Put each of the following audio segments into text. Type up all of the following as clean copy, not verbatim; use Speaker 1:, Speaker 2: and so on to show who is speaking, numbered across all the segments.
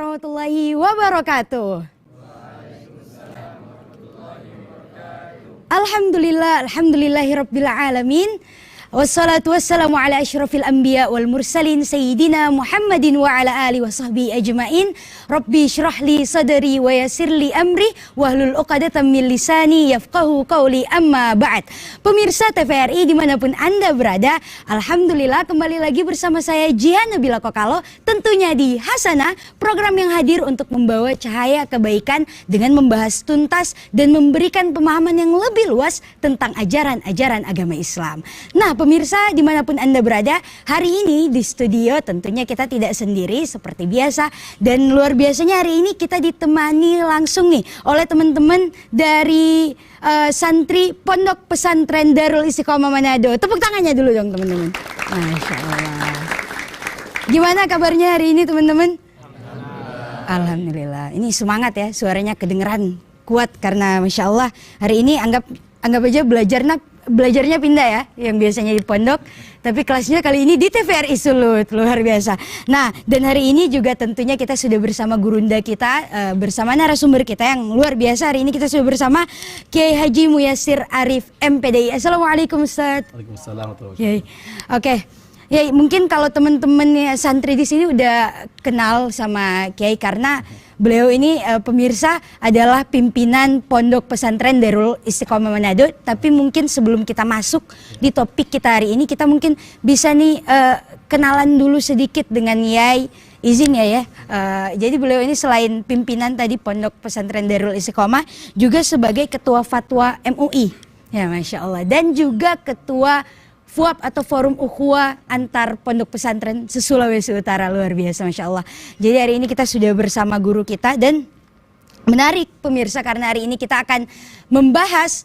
Speaker 1: warahmatullahi wabarakatuh. Alhamdulillahirabbil alamin. Wassalatu wassalamu ala asyrafil anbiya wal mursalin sayyidina Muhammadin wa ala alihi wa sahbihi ajmain. Rabbi syrah li sadri wa yassir li amri wahlul 'uqdatam min lisani yafqahu qawli, amma ba'd. Pemirsa TVRI dimanapun Anda berada, alhamdulillah kembali lagi bersama saya Jihan Nabila Kokalo, tentunya di Hasanah, program yang hadir untuk membawa cahaya kebaikan dengan membahas tuntas dan memberikan pemahaman yang lebih luas tentang ajaran-ajaran agama Islam. Nah, pemirsa dimanapun Anda berada, hari ini di studio tentunya kita tidak sendiri seperti biasa, dan luar biasanya hari ini kita ditemani langsung nih oleh teman-teman dari santri Pondok Pesantren Darul Istiqomah Manado. Tepuk tangannya dulu dong teman-teman. Masya Allah. Gimana kabarnya hari ini teman-teman? Alhamdulillah. Ini semangat ya, suaranya kedengeran kuat karena Masya Allah hari ini anggap aja belajarnya pindah ya, yang biasanya di pondok, tapi kelasnya kali ini di TVRI Sulut, luar biasa. Nah, dan hari ini juga tentunya kita sudah bersama gurunda kita, bersama narasumber kita yang luar biasa. Hari ini kita sudah bersama Kiai Haji Muyassir Arif MPDI. Assalamualaikum Ustaz.
Speaker 2: Waalaikumsalam.
Speaker 1: Oke. Ya, mungkin kalau teman-teman santri di sini udah kenal sama Kiai karena beliau ini pemirsa adalah pimpinan Pondok Pesantren Darul Istiqomah Manado. Tapi mungkin sebelum kita masuk di topik kita hari ini, kita mungkin bisa nih kenalan dulu sedikit dengan Yai. Izin ya. Jadi beliau ini selain pimpinan tadi Pondok Pesantren Darul Istiqomah, juga sebagai ketua fatwa MUI. Ya, Masya Allah. Dan juga ketua FUAP atau Forum Ukhuwah antar Pondok Pesantren se-Sulawesi Utara, luar biasa Masya Allah. Jadi hari ini kita sudah bersama guru kita, dan menarik pemirsa karena hari ini kita akan membahas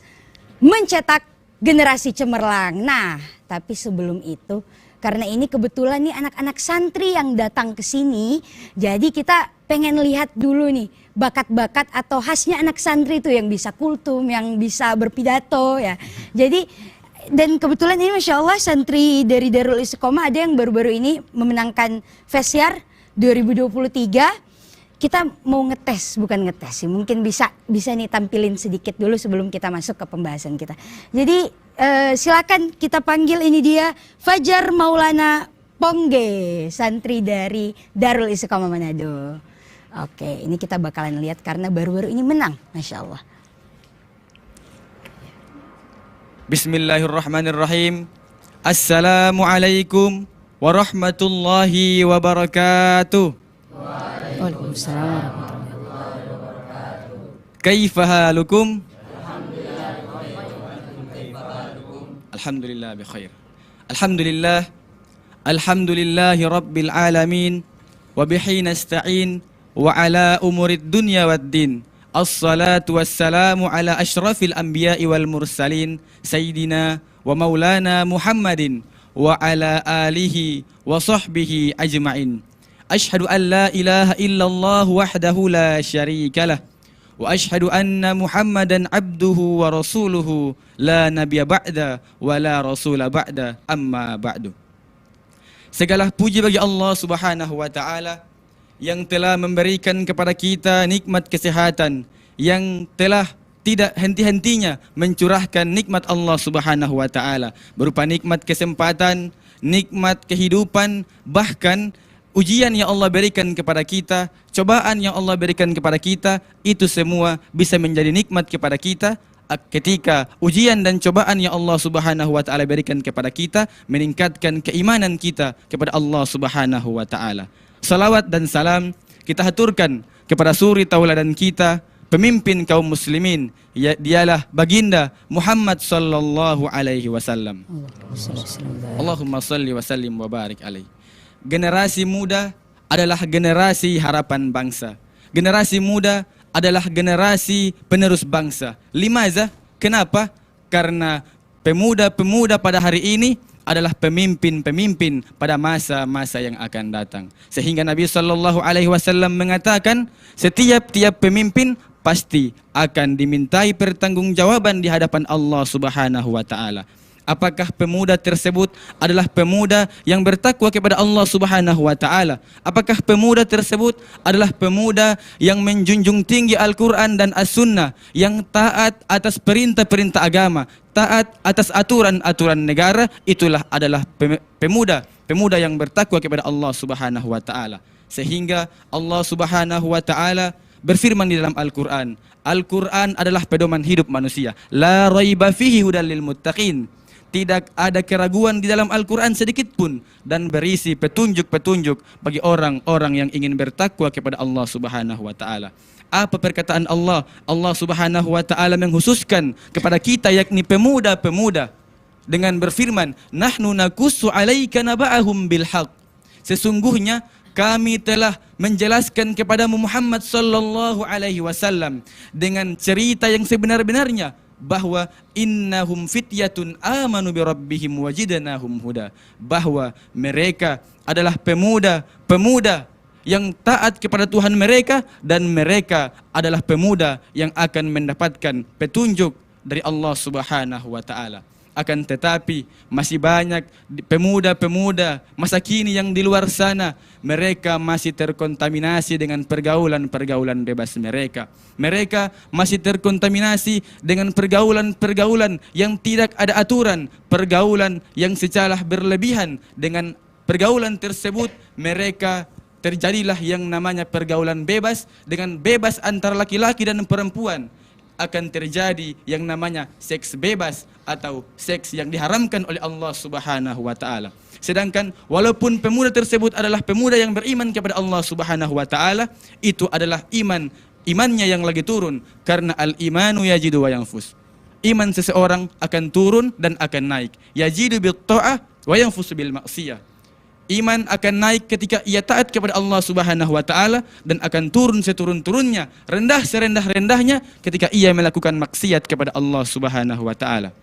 Speaker 1: mencetak generasi cemerlang. Nah, tapi sebelum itu, karena ini kebetulan nih anak-anak santri yang datang ke sini, jadi kita pengen lihat dulu nih bakat-bakat atau khasnya anak santri itu yang bisa kultum, yang bisa berpidato ya. Jadi dan kebetulan ini Masya Allah santri dari Darul Istiqomah ada yang baru-baru ini memenangkan Fesyar 2023. Kita mau ngetes, bukan ngetes sih, mungkin bisa nih tampilin sedikit dulu sebelum kita masuk ke pembahasan kita. Jadi silakan kita panggil, ini dia Fajar Maulana Pongge, santri dari Darul Istiqomah Manado. Oke, ini kita bakalan lihat karena baru-baru ini menang, Masya Allah.
Speaker 2: Bismillahirrahmanirrahim. Assalamualaikum warahmatullahi wabarakatuh.
Speaker 1: Waalaikumsalam.
Speaker 2: Kaifa halukum? Alhamdulillah bi khair. Alhamdulillahi rabbil alamin, wa bihi nasta'in wa ala umurid dunya waddin. Assalatu wassalamu ala asyrafil anbiya'i wal mursalin sayyidina wa maulana Muhammadin wa ala alihi wa sahbihi ajma'in. Ashhadu an la ilaha illallah wahdahu la syarika lah, wa ashhadu anna Muhammadan abduhu wa rasuluhu la nabiyya ba'da wa la rasula ba'da, amma ba'du. Segala puji bagi Allah Subhanahu wa ta'ala yang telah memberikan kepada kita nikmat kesehatan, yang telah tidak henti-hentinya mencurahkan nikmat Allah Subhanahu wa ta'ala berupa nikmat kesempatan, nikmat kehidupan, bahkan ujian yang Allah berikan kepada kita, cobaan yang Allah berikan kepada kita, itu semua bisa menjadi nikmat kepada kita ketika ujian dan cobaan yang Allah Subhanahu wa ta'ala berikan kepada kita meningkatkan keimanan kita kepada Allah Subhanahu wa ta'ala. Salawat dan salam kita haturkan kepada suri tauladan kita, pemimpin kaum muslimin, dialah baginda Muhammad sallallahu alaihi wasallam. Allahumma salli wa sallim wa barik alaihi. Generasi muda adalah generasi harapan bangsa. Generasi muda adalah generasi penerus bangsa. Limaza? Kenapa? Karena pemuda-pemuda pada hari ini adalah pemimpin-pemimpin pada masa-masa yang akan datang. Sehingga Nabi sallallahu alaihi wasallam mengatakan, setiap pemimpin pasti akan dimintai pertanggungjawaban di hadapan Allah Subhanahu wa taala. Apakah pemuda tersebut adalah pemuda yang bertakwa kepada Allah Subhanahu wa taala? Apakah pemuda tersebut adalah pemuda yang menjunjung tinggi Al-Qur'an dan As-Sunnah, yang taat atas perintah-perintah agama, taat atas aturan-aturan negara? Itulah adalah pemuda yang bertakwa kepada Allah Subhanahu wa taala. Sehingga Allah Subhanahu wa taala berfirman di dalam Al-Qur'an, Al-Qur'an adalah pedoman hidup manusia. La raiba fihi hudal lil muttaqin. Tidak ada keraguan di dalam Al-Quran sedikit pun, dan berisi petunjuk-petunjuk bagi orang-orang yang ingin bertakwa kepada Allah Subhanahu wa taala. Apa perkataan Allah? Allah Subhanahu wa taala menghususkan kepada kita, yakni pemuda-pemuda, dengan berfirman, "Nahnu nakussu 'alaika naba'ahum bil haqq." Sesungguhnya kami telah menjelaskan kepadamu Muhammad sallallahu alaihi wasallam dengan cerita yang sebenar-benarnya, bahwa innahum fityatun amanu bi rabbihim wajidnahum huda, bahwa mereka adalah pemuda yang taat kepada Tuhan mereka, dan mereka adalah pemuda yang akan mendapatkan petunjuk dari Allah Subhanahu wa taala. Akan tetapi masih banyak pemuda-pemuda masa kini yang di luar sana, mereka masih terkontaminasi dengan pergaulan-pergaulan bebas mereka. Mereka masih terkontaminasi dengan pergaulan-pergaulan yang tidak ada aturan, pergaulan yang secara berlebihan. Dengan pergaulan tersebut mereka terjadilah yang namanya pergaulan bebas, dengan bebas antara laki-laki dan perempuan. Akan terjadi yang namanya seks bebas atau seks yang diharamkan oleh Allah Subhanahu wa taala. Sedangkan walaupun pemuda tersebut adalah pemuda yang beriman kepada Allah Subhanahu wa taala, itu adalah imannya yang lagi turun, karena al-imanu yajidu wa yanfus. Iman seseorang akan turun dan akan naik. Yajidu bil ta'ah wa yanfusu bil maksiyah. Iman akan naik ketika ia taat kepada Allah Subhanahu wa taala, dan akan turun seturun-turunnya, rendah serendah-rendahnya ketika ia melakukan maksiat kepada Allah Subhanahu wa taala.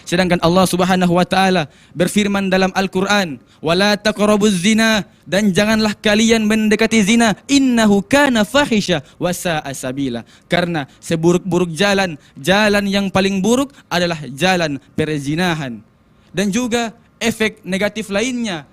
Speaker 2: Sedangkan Allah Subhanahu wa taala berfirman dalam Al-Qur'an, "Wala taqrabuz zina," dan janganlah kalian mendekati zina, "innahu kana fahisha wa sa'a sabila." Karena seburuk-buruk jalan yang paling buruk adalah jalan perzinahan. Dan juga efek negatif lainnya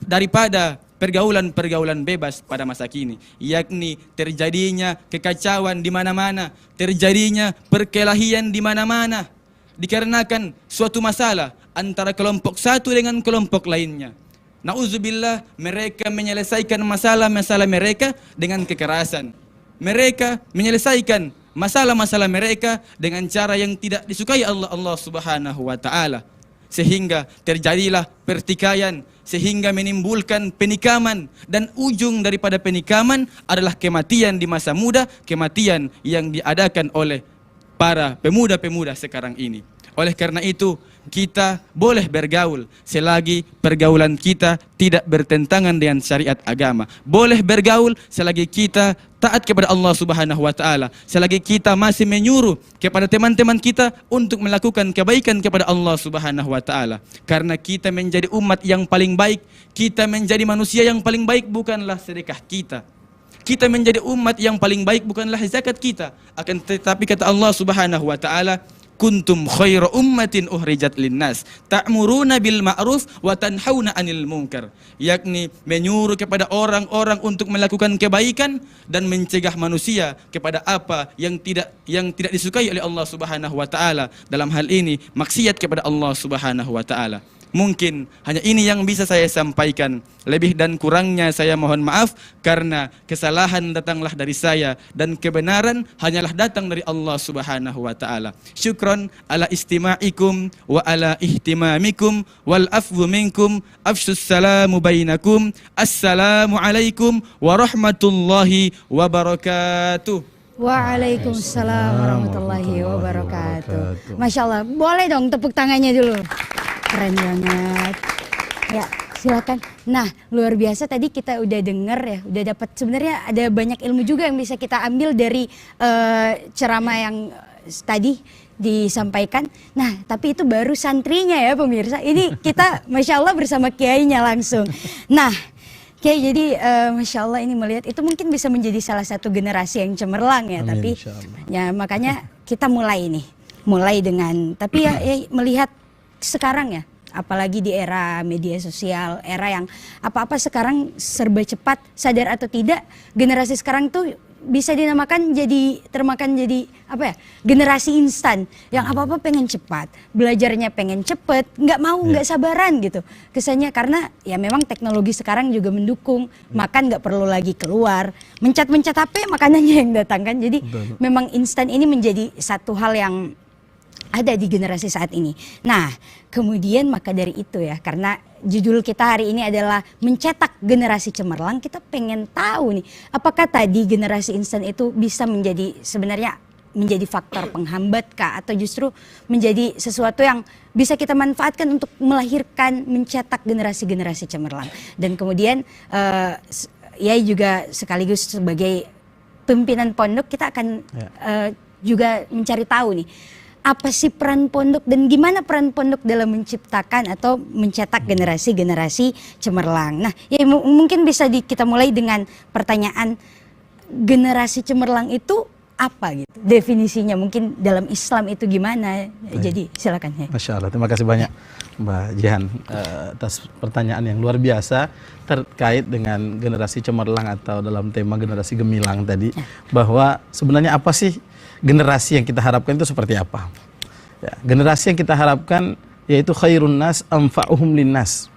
Speaker 2: daripada pergaulan-pergaulan bebas pada masa kini, yakni terjadinya kekacauan di mana-mana, terjadinya perkelahian di mana-mana, dikarenakan suatu masalah antara kelompok satu dengan kelompok lainnya. Nauzubillah, mereka menyelesaikan masalah-masalah mereka dengan kekerasan. Mereka menyelesaikan masalah-masalah mereka dengan cara yang tidak disukai Allah Subhanahu wa taala. Sehingga terjadilah pertikaian, sehingga menimbulkan penikaman, dan ujung daripada penikaman adalah kematian di masa muda, kematian yang diadakan oleh para pemuda-pemuda sekarang ini. Oleh karena itu, kita boleh bergaul selagi pergaulan kita tidak bertentangan dengan syariat agama. Boleh bergaul selagi kita taat kepada Allah Subhanahu wa taala, selagi kita masih menyuruh kepada teman-teman kita untuk melakukan kebaikan kepada Allah Subhanahu wa taala. Karena kita menjadi umat yang paling baik, kita menjadi manusia yang paling baik bukanlah sedekah kita. Kita menjadi umat yang paling baik bukanlah zakat kita, akan tetapi kata Allah Subhanahu wa taala, kuntum khairu ummatin uhrijat linnas ta'muruna bil ma'ruf wa tanhauna 'anil munkar, yakni menyuruh kepada orang-orang untuk melakukan kebaikan dan mencegah manusia kepada apa yang tidak disukai oleh Allah Subhanahu wa taala, dalam hal ini maksiat kepada Allah Subhanahu wa taala. Mungkin hanya ini yang bisa saya sampaikan. Lebih dan kurangnya saya mohon maaf, karena kesalahan datanglah dari saya dan kebenaran hanyalah datang dari Allah Subhanahu wa taala. Syukran ala istima'ikum wa ala ihtimamikum wal afwu minkum. Afshus salamu bainakum. Assalamu alaikum warahmatullahi wabarakatuh.
Speaker 1: Waalaikumsalam warahmatullahi wabarakatuh. Masya Allah, boleh dong tepuk tangannya dulu. Keren banget. Ya, silakan. Nah, luar biasa tadi kita udah denger ya, udah dapat, sebenarnya ada banyak ilmu juga yang bisa kita ambil dari ceramah yang tadi disampaikan. Nah, tapi itu baru santrinya ya pemirsa. Ini kita Masya Allah bersama kiainya langsung. Nah, Kiai, jadi Masya Allah ini melihat itu mungkin bisa menjadi salah satu generasi yang cemerlang ya. Amin, tapi ya makanya kita mulai dengan, tapi ya melihat sekarang ya, apalagi di era media sosial, era yang apa-apa sekarang serba cepat, sadar atau tidak, generasi sekarang tuh bisa dinamakan termakan jadi apa ya, generasi instan yang apa-apa pengen cepat, belajarnya pengen cepet, nggak sabaran gitu kesannya, karena ya memang teknologi sekarang juga mendukung, makan nggak perlu lagi keluar, mencet HP makanannya yang datang kan, jadi memang instan ini menjadi satu hal yang ada di generasi saat ini. Nah, kemudian maka dari itu ya, karena judul kita hari ini adalah mencetak generasi cemerlang, kita pengen tahu nih, apakah tadi generasi instan itu bisa sebenarnya menjadi faktor penghambat kah, atau justru menjadi sesuatu yang bisa kita manfaatkan untuk melahirkan, mencetak generasi-generasi cemerlang. Dan kemudian ya juga sekaligus sebagai pimpinan pondok, kita akan juga mencari tahu nih, apa sih peran pondok dan gimana peran pondok dalam menciptakan atau mencetak generasi-generasi cemerlang. Nah, ya mungkin bisa kita mulai dengan pertanyaan, generasi cemerlang itu apa gitu? Definisinya mungkin dalam Islam itu gimana? Jadi silakan ya.
Speaker 3: Masya Allah, terima kasih banyak Mbak Jihan atas pertanyaan yang luar biasa terkait dengan generasi cemerlang atau dalam tema generasi gemilang tadi, bahwa sebenarnya apa sih generasi yang kita harapkan itu seperti apa? Ya, generasi yang kita harapkan yaitu khairun nas anfa'uhum linnas.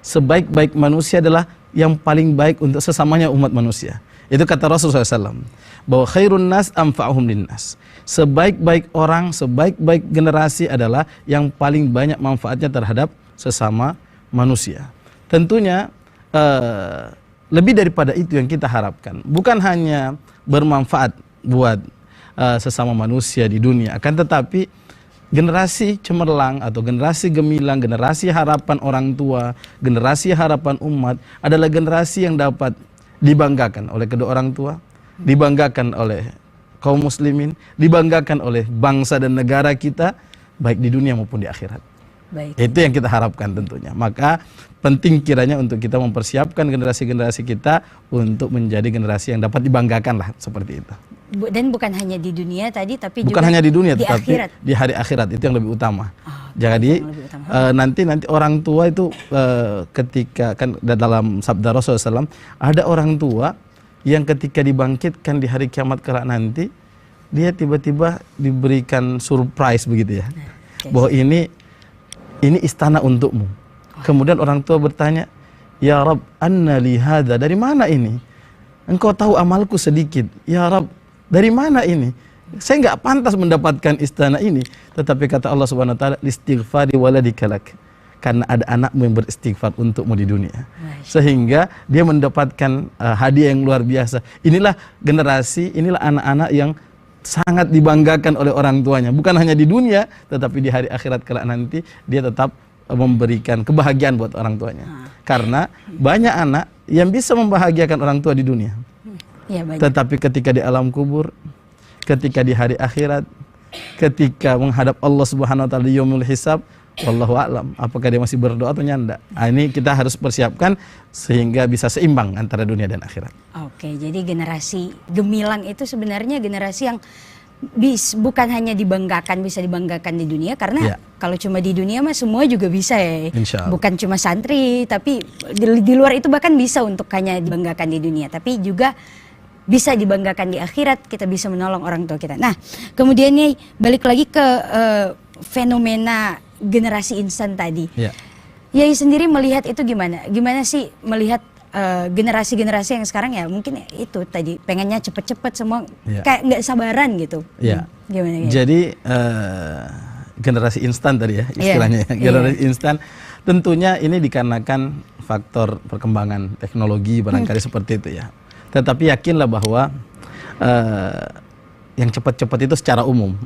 Speaker 3: Sebaik-baik manusia adalah yang paling baik untuk sesamanya umat manusia. Itu kata Rasulullah SAW, bahwa khairun nas anfa'uhum linnas. Sebaik-baik orang, sebaik-baik generasi adalah yang paling banyak manfaatnya terhadap sesama manusia. Tentunya lebih daripada itu yang kita harapkan. Bukan hanya bermanfaat buat sesama manusia di dunia, akan tetapi generasi cemerlang atau generasi gemilang, generasi harapan orang tua, generasi harapan umat adalah generasi yang dapat dibanggakan oleh kedua orang tua, dibanggakan oleh kaum muslimin, dibanggakan oleh bangsa dan negara kita, baik di dunia maupun di akhirat. Baik. Itu yang kita harapkan tentunya. Maka penting kiranya untuk kita mempersiapkan generasi-generasi kita untuk menjadi generasi yang dapat dibanggakan lah, seperti itu.
Speaker 1: Dan bukan hanya di dunia tadi, tapi
Speaker 3: bukan
Speaker 1: juga
Speaker 3: hanya di dunia,
Speaker 1: di
Speaker 3: tetapi
Speaker 1: akhirat.
Speaker 3: Di hari akhirat itu yang lebih utama. Jadi
Speaker 1: lebih utama.
Speaker 3: nanti orang tua itu ketika kan dalam sabda Rasulullah SAW, ada orang tua yang ketika dibangkitkan di hari kiamat kelak nanti, dia tiba-tiba diberikan surprise begitu ya, bahwa ini istana untukmu. Kemudian orang tua bertanya, ya Rabb, anna li hadza, dari mana ini? Engkau tahu amalku sedikit. Ya Rabb, dari mana ini? Saya nggak pantas mendapatkan istana ini. Tetapi kata Allah Subhanahu wa taala, listighfari waladika lak. Karena ada anakmu yang beristighfar untukmu di dunia. Sehingga dia mendapatkan hadiah yang luar biasa. Inilah generasi, inilah anak-anak yang sangat dibanggakan oleh orang tuanya. Bukan hanya di dunia, tetapi di hari akhirat kelak nanti dia tetap memberikan kebahagiaan buat orang tuanya. Karena banyak anak yang bisa membahagiakan orang tua di dunia. Ya, tetapi ketika di alam kubur, ketika di hari akhirat, ketika menghadap Allah Subhanahu wa taala di yaumul hisab, wallahu a'lam, apakah dia masih berdoa atau nyanda. Ini kita harus persiapkan sehingga bisa seimbang antara dunia dan akhirat. Oke,
Speaker 1: jadi generasi gemilang itu sebenarnya generasi yang bukan hanya bisa dibanggakan di dunia, karena kalau cuma di dunia mah semua juga bisa ya. Bukan cuma santri, tapi di luar itu bahkan bisa untuk hanya dibanggakan di dunia, tapi juga bisa dibanggakan di akhirat, kita bisa menolong orang tua kita. Nah, kemudian nih balik lagi ke fenomena generasi instan tadi. Yai sendiri melihat itu gimana? Gimana sih melihat generasi-generasi yang sekarang ya mungkin itu tadi pengennya cepet-cepet semua, kayak nggak sabaran gitu. Gimana?
Speaker 3: Jadi generasi instan tadi ya istilahnya. Generasi instan tentunya ini dikarenakan faktor perkembangan teknologi barangkali seperti itu ya. Tetapi yakinlah bahwa yang cepat-cepat itu secara umum,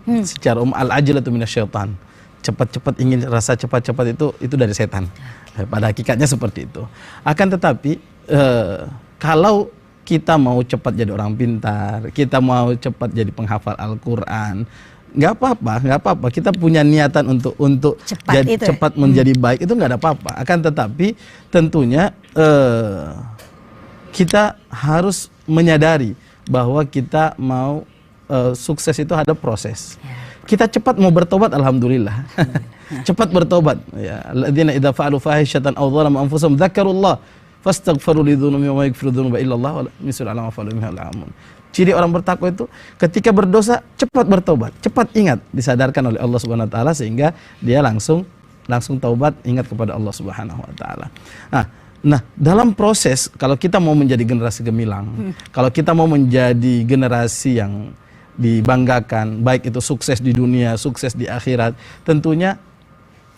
Speaker 3: al-ajlatu minasyaitan. Cepat-cepat, ingin rasa cepat-cepat itu dari setan. Pada hakikatnya seperti itu. Akan tetapi kalau kita mau cepat jadi orang pintar, kita mau cepat jadi penghafal Al-Quran, nggak apa-apa. Kita punya niatan untuk cepat menjadi baik, itu nggak ada apa-apa. Akan tetapi tentunya kita harus menyadari bahwa kita mau sukses itu ada proses. Kita cepat mau bertobat, alhamdulillah. cepat bertobat. Ya, alladzina idza fa'alu fahishatan aw dzalamu anfusahum dzakarullah fastaghfiru lidzunubihim wa yaghfiru dzunuba illa Allah wa misul ala ma fa'alu minal amun. Ciri orang bertakwa itu ketika berdosa cepat bertobat, cepat ingat, disadarkan oleh Allah Subhanahu wa taala sehingga dia langsung taubat, ingat kepada Allah Subhanahu wa taala. Nah, dalam proses kalau kita mau menjadi generasi gemilang, kalau kita mau menjadi generasi yang dibanggakan, baik itu sukses di dunia, sukses di akhirat, tentunya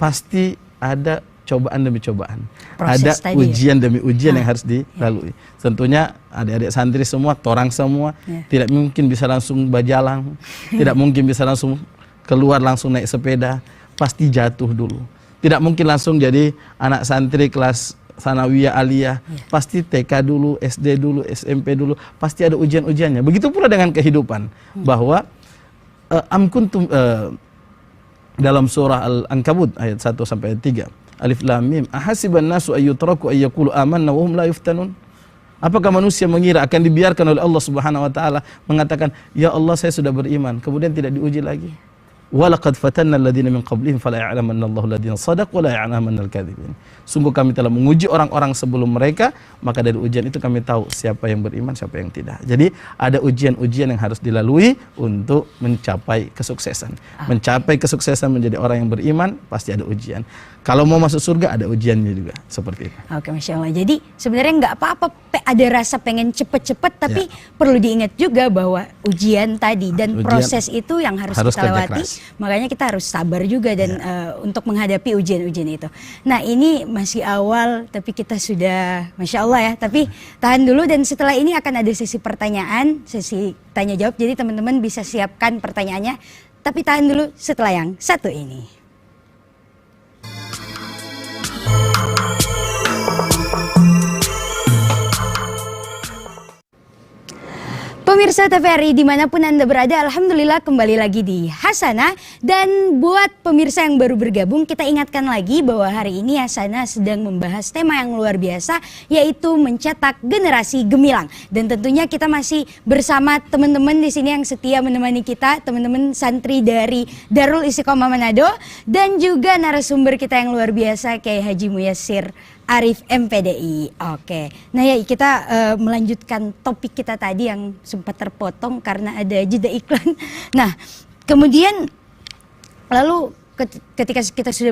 Speaker 3: pasti ada cobaan demi cobaan.
Speaker 1: Proses
Speaker 3: ada
Speaker 1: tadi
Speaker 3: ujian demi ujian yang harus dilalui. Tentunya adik-adik santri semua, torang semua tidak mungkin bisa langsung bajalang, tidak mungkin bisa langsung keluar langsung naik sepeda, pasti jatuh dulu. Tidak mungkin langsung jadi anak santri kelas sanawiyah aliyah, pasti TK dulu, SD dulu, SMP dulu, pasti ada ujian-ujiannya. Begitu pula dengan kehidupan, bahwa am kuntum dalam surah Al-Ankabut ayat 1 sampai ayat 3. Alif lam mim ahasiban nasu ayyutraku ayyaqulu amanna wa hum la yuftanun. Apakah manusia mengira akan dibiarkan oleh Allah Subhanahu wa taala mengatakan, "Ya Allah, saya sudah beriman," kemudian tidak diuji lagi? Walaqad fatanna alladziina min qablihim fala ya'lamanna Allahu alladziina shadaqu wa la ya'lamanna al-kadzibin. Sungguh kami telah menguji orang-orang sebelum mereka, maka dari ujian itu kami tahu siapa yang beriman, siapa yang tidak. Jadi ada ujian-ujian yang harus dilalui untuk mencapai kesuksesan. Mencapai kesuksesan menjadi orang yang beriman pasti ada ujian. Kalau mau masuk surga ada ujiannya juga, seperti itu.
Speaker 1: Oke, Masya Allah. Jadi sebenarnya nggak apa-apa ada rasa pengen cepet-cepet, tapi perlu diingat juga bahwa ujian tadi dan ujian, proses itu yang harus kita lewati. Makanya kita harus sabar juga dan untuk menghadapi ujian-ujian itu. Nah, ini masih awal tapi kita sudah Masya Allah ya. Tapi tahan dulu dan setelah ini akan ada sesi pertanyaan, sesi tanya jawab. Jadi teman-teman bisa siapkan pertanyaannya. Tapi tahan dulu setelah yang satu ini. Pemirsa TVRI dimanapun Anda berada, Alhamdulillah kembali lagi di Hasanah. Dan buat pemirsa yang baru bergabung, kita ingatkan lagi bahwa hari ini Hasanah sedang membahas tema yang luar biasa, yaitu mencetak generasi gemilang. Dan tentunya kita masih bersama teman-teman di sini yang setia menemani kita, teman-teman santri dari Darul Istiqomah Manado, dan juga narasumber kita yang luar biasa, Kiai Haji Muyassir Arif MPDI. Oke, nah ya kita melanjutkan topik kita tadi yang sempat terpotong karena ada jeda iklan. Nah, kemudian lalu ketika kita sudah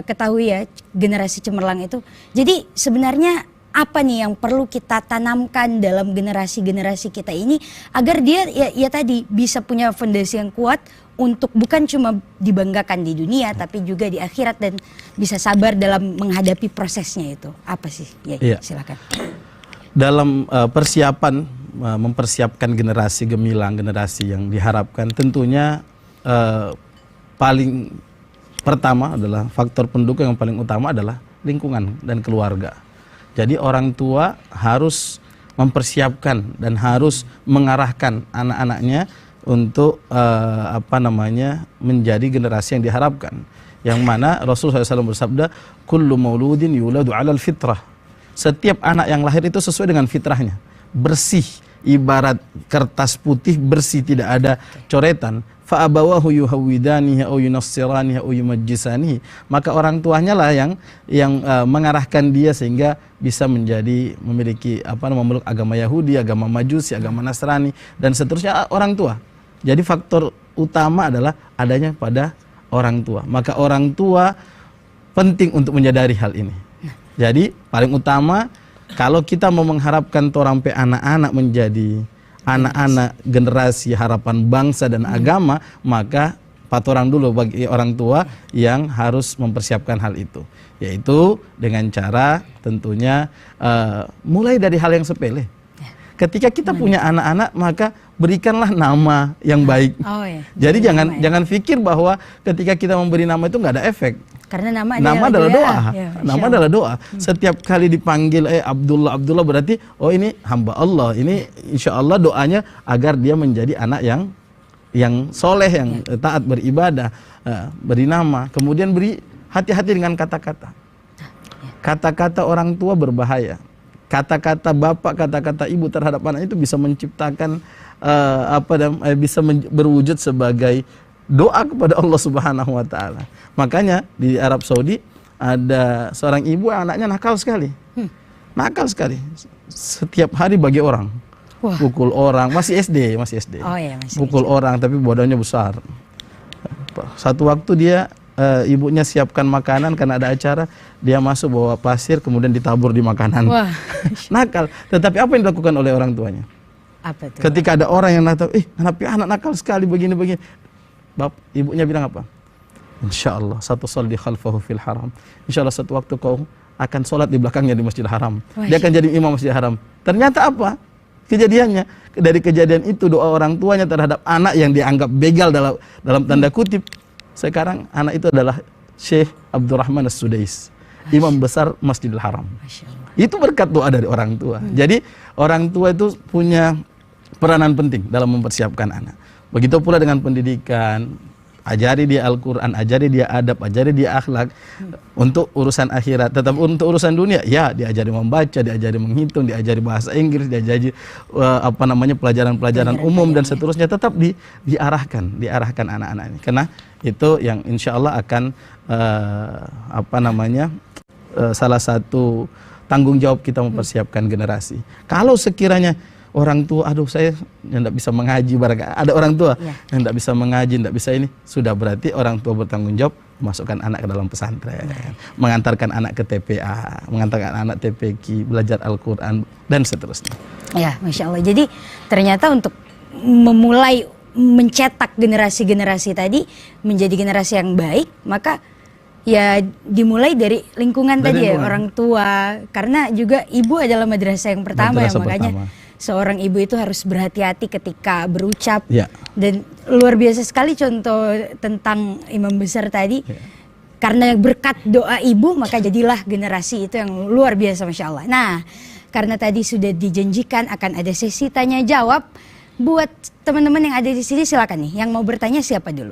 Speaker 1: ketahui ya generasi cemerlang itu, jadi sebenarnya apa nih yang perlu kita tanamkan dalam generasi-generasi kita ini agar dia ya tadi bisa punya fondasi yang kuat untuk bukan cuma dibanggakan di dunia tapi juga di akhirat dan bisa sabar dalam menghadapi prosesnya itu. Apa sih? Ya, silakan.
Speaker 3: Dalam persiapan mempersiapkan generasi gemilang, generasi yang diharapkan, tentunya paling pertama adalah faktor pendukung yang paling utama adalah lingkungan dan keluarga. Jadi orang tua harus mempersiapkan dan harus mengarahkan anak-anaknya untuk menjadi generasi yang diharapkan. Yang mana Rasulullah SAW bersabda, kullu mauludin yuladu 'alal fitrah. Setiap anak yang lahir itu sesuai dengan fitrahnya, bersih, ibarat kertas putih bersih, tidak ada coretan. Fa abawahu yuhawwidanihi aw yunassiranihi aw yumajjisanihi. Maka orang tuanya lah yang mengarahkan dia sehingga bisa memiliki memeluk agama Yahudi, agama Majusi, agama Nasrani dan seterusnya, orang tua. Jadi faktor utama adalah adanya pada orang tua. Maka orang tua penting untuk menyadari hal ini. Jadi paling utama kalau kita mau mengharapkan orang anak-anak menjadi anak-anak generasi harapan bangsa dan agama, maka orang dulu bagi orang tua yang harus mempersiapkan hal itu, yaitu dengan cara tentunya mulai dari hal yang sepele. Ketika kita punya anak-anak, maka berikanlah nama yang baik. Jadi jangan pikir bahwa ketika kita memberi nama itu nggak ada efek.
Speaker 1: Karena
Speaker 3: nama adalah doa. Nama adalah doa. Setiap kali dipanggil Abdullah berarti ini hamba Allah. Ini insya Allah doanya agar dia menjadi anak yang soleh, yang taat beribadah. Beri nama. Kemudian beri hati-hati dengan kata-kata. Kata-kata orang tua berbahaya. Kata-kata bapak, kata-kata ibu terhadap anak itu bisa menciptakan bisa berwujud sebagai doa kepada Allah Subhanahu wa taala. Makanya di Arab Saudi ada seorang ibu yang anaknya nakal sekali. Nakal sekali. Setiap hari bagi orang.
Speaker 1: Wah.
Speaker 3: Pukul orang, masih SD.
Speaker 1: Oh iya, masih
Speaker 3: Pukul orang tapi badannya besar. Satu waktu dia ibunya siapkan makanan karena ada acara, dia masuk bawa pasir kemudian ditabur di makanan.
Speaker 1: Wah.
Speaker 3: Nakal. Tetapi apa yang dilakukan oleh orang tuanya?
Speaker 1: Apa tuh?
Speaker 3: Ketika ada orang yang nakal, kenapa anak nakal sekali begini. Ibunya bilang apa? Insya Allah satu salli khalfahu fil haram. Insya Allah satu waktu kau akan sholat di belakangnya di Masjidil Haram. Dia akan jadi imam Masjidil Haram. Ternyata apa? Kejadiannya, dari kejadian itu doa orang tuanya terhadap anak yang dianggap begal dalam tanda kutip. Sekarang anak itu adalah Syekh Abdurrahman As-Sudais, imam besar Masjidil Haram.
Speaker 1: Masya Allah.
Speaker 3: Itu berkat doa dari orang tua. Jadi orang tua itu punya peranan penting dalam mempersiapkan anak. Begitu pula dengan pendidikan, ajari dia Al-Quran, ajari dia adab, ajari dia akhlak untuk urusan akhirat. Tetapi untuk urusan dunia, ya diajari membaca, diajari menghitung, diajari bahasa Inggris, diajari pelajaran-pelajaran umum dan seterusnya. Tetap diarahkan anak-anak ini. Karena itu yang insya Allah akan salah satu tanggung jawab kita mempersiapkan generasi. Kalau sekiranya orang tua, aduh saya yang tidak bisa mengaji, ada orang tua yang tidak bisa mengaji, tidak bisa ini, sudah berarti orang tua bertanggung jawab masukkan anak ke dalam pesantren, mengantarkan anak ke TPA, mengantarkan anak TPQ, belajar Al-Quran dan seterusnya.
Speaker 1: Ya, Masya Allah. Jadi ternyata untuk memulai mencetak generasi-generasi tadi menjadi generasi yang baik, maka ya dimulai dari lingkungan tadi ya, orang tua. Karena juga ibu adalah madrasah yang pertama ya, makanya seorang ibu itu harus berhati-hati ketika berucap. Dan luar biasa sekali contoh tentang imam besar tadi. Karena berkat doa ibu maka jadilah generasi itu yang luar biasa, Masya Allah. Nah, karena tadi sudah dijanjikan akan ada sesi tanya jawab. Buat teman-teman yang ada di sini silakan nih, yang mau bertanya siapa dulu?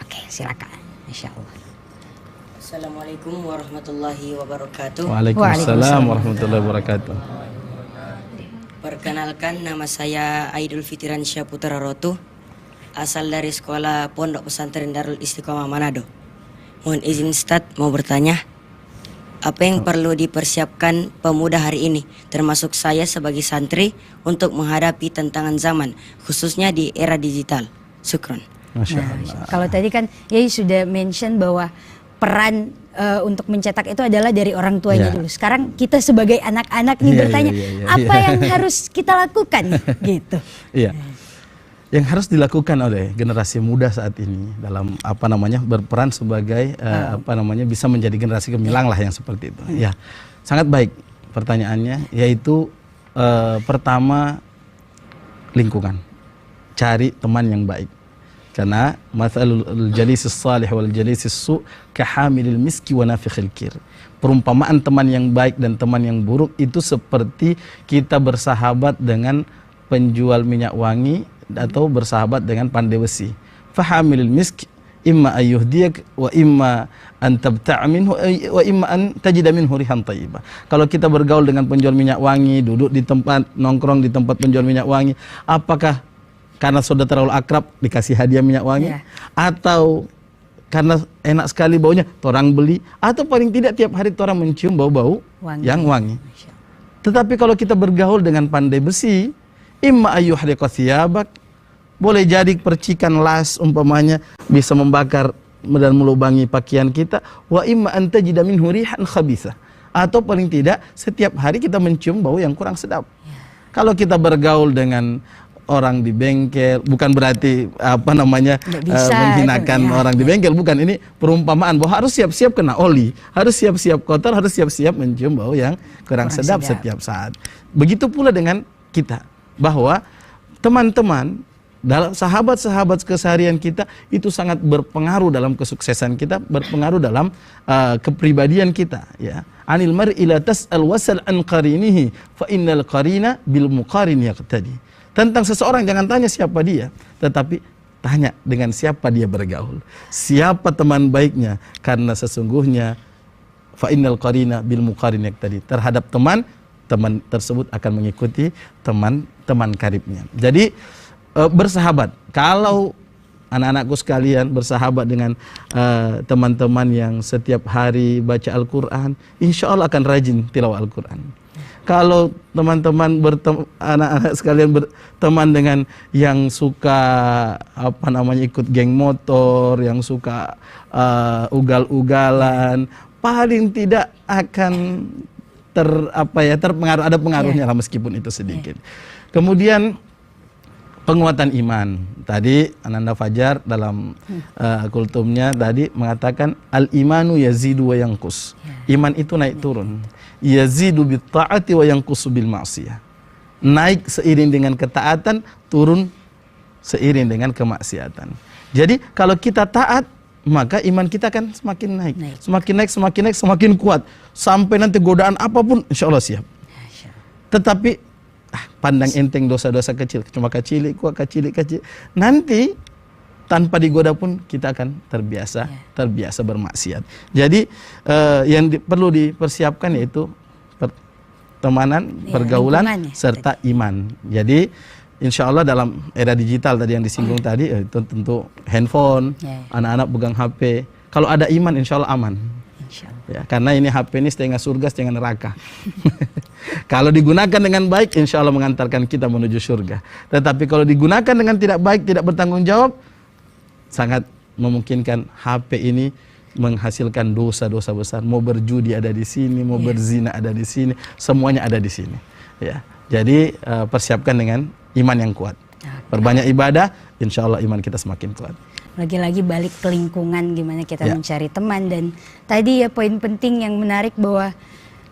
Speaker 1: Oke, silakan. Masya Allah.
Speaker 4: Assalamualaikum warahmatullahi wabarakatuh.
Speaker 3: Waalaikumsalam warahmatullahi wabarakatuh.
Speaker 4: Perkenalkan, nama saya Aidul Fitran Syaputra Rotu, asal dari sekolah Pondok Pesantren Darul Istiqomah Manado. Mohon izin Ustaz mau bertanya, apa yang perlu dipersiapkan pemuda hari ini, termasuk saya sebagai santri, untuk menghadapi tantangan zaman, khususnya di era digital? Syukron.
Speaker 3: Masya Allah.
Speaker 1: Kalau tadi kan Yai sudah mention bahwa peran untuk mencetak itu adalah dari orang tuanya dulu. Sekarang kita sebagai anak-anak nih bertanya, apa yang harus kita lakukan gitu.
Speaker 3: Iya. Yang harus dilakukan oleh generasi muda saat ini dalam berperan sebagai bisa menjadi generasi gemilang lah yang seperti itu. Ya, sangat baik pertanyaannya, yaitu pertama lingkungan. Cari teman yang baik. Karena mathalul jalisis salih wal jalisis su kahamilil miski wa nafikhil kir. Perumpamaan teman yang baik dan teman yang buruk itu seperti kita bersahabat dengan penjual minyak wangi atau bersahabat dengan pandai besi. Fahamilil miski imma ayyuhdiyak wa imma an tabta'a minhu wa imma an tajida minhu rihan thayyibah. Kalau kita bergaul dengan penjual minyak wangi, duduk di tempat nongkrong di tempat penjual minyak wangi, apakah karena sudah terlalu akrab dikasih hadiah minyak wangi, atau karena enak sekali baunya orang beli, atau paling tidak tiap hari orang mencium bau-bau yang wangi. Tetapi kalau kita bergaul dengan pandai besi, imma ayyuhriqa thiyabak, boleh jadi percikan las umpamanya bisa membakar dan melubangi pakaian kita, wa imma an tajida minhu rihan khabithah, atau paling tidak setiap hari kita mencium bau yang kurang sedap. Kalau kita bergaul dengan orang di bengkel, bukan berarti menghinakan orang di bengkel, bukan. Ini perumpamaan bahwa harus siap-siap kena oli, harus siap-siap kotor, harus siap-siap mencium bau yang kurang sedap setiap saat. Begitu pula dengan kita, bahwa teman-teman dalam sahabat-sahabat keseharian kita itu sangat berpengaruh dalam kesuksesan kita, berpengaruh dalam kepribadian kita, ya. Anil mar'i la tas'al wasal an qarinihi fa innal qarina bil muqarin yaqtadi. Tentang seseorang jangan tanya siapa dia, tetapi tanya dengan siapa dia bergaul, siapa teman baiknya, karena sesungguhnya fa innal qarina bil muqarin yaqtadi. Terhadap teman tersebut akan mengikuti teman karibnya. Jadi bersahabat. Kalau anak-anakku sekalian bersahabat dengan teman-teman yang setiap hari baca Al-Quran, insya Allah akan rajin tilawah Al-Quran. Kalau teman-teman anak-anak sekalian berteman dengan yang suka ikut geng motor, yang suka ugal-ugalan, paling tidak akan terpengaruh, ada pengaruhnya lah meskipun itu sedikit. Kemudian penguatan iman. Tadi Ananda Fajar dalam kultumnya tadi mengatakan al-imanu yazidu wa yanqus. Iman itu naik turun. Yazidu bit ta'ati wa yanqusu bil ma'siyah. Naik seiring dengan ketaatan, turun seiring dengan kemaksiatan. Jadi kalau kita taat, maka iman kita akan semakin naik. Semakin naik, semakin naik, semakin kuat. Sampai nanti godaan apapun, insya Allah siap. Tetapi pandang enteng dosa-dosa kecil, cuma kecil. Nanti tanpa digoda pun kita akan terbiasa bermaksiat. Jadi yang perlu dipersiapkan yaitu pertemanan, pergaulan, serta iman. Jadi insya Allah dalam era digital tadi yang disinggung tadi, itu tentu handphone, anak-anak pegang HP. Kalau ada iman, insya Allah aman. Ya, karena ini HP ini setengah surga, setengah neraka. Kalau digunakan dengan baik, insya Allah mengantarkan kita menuju surga. Tetapi kalau digunakan dengan tidak baik, tidak bertanggung jawab, sangat memungkinkan HP ini menghasilkan dosa-dosa besar. Mau berjudi ada di sini, mau berzina ada di sini, semuanya ada di sini. Ya, jadi persiapkan dengan iman yang kuat. Perbanyak ibadah, insya Allah iman kita semakin kuat.
Speaker 1: Lagi-lagi balik ke lingkungan, gimana kita mencari teman. Dan tadi ya poin penting yang menarik bahwa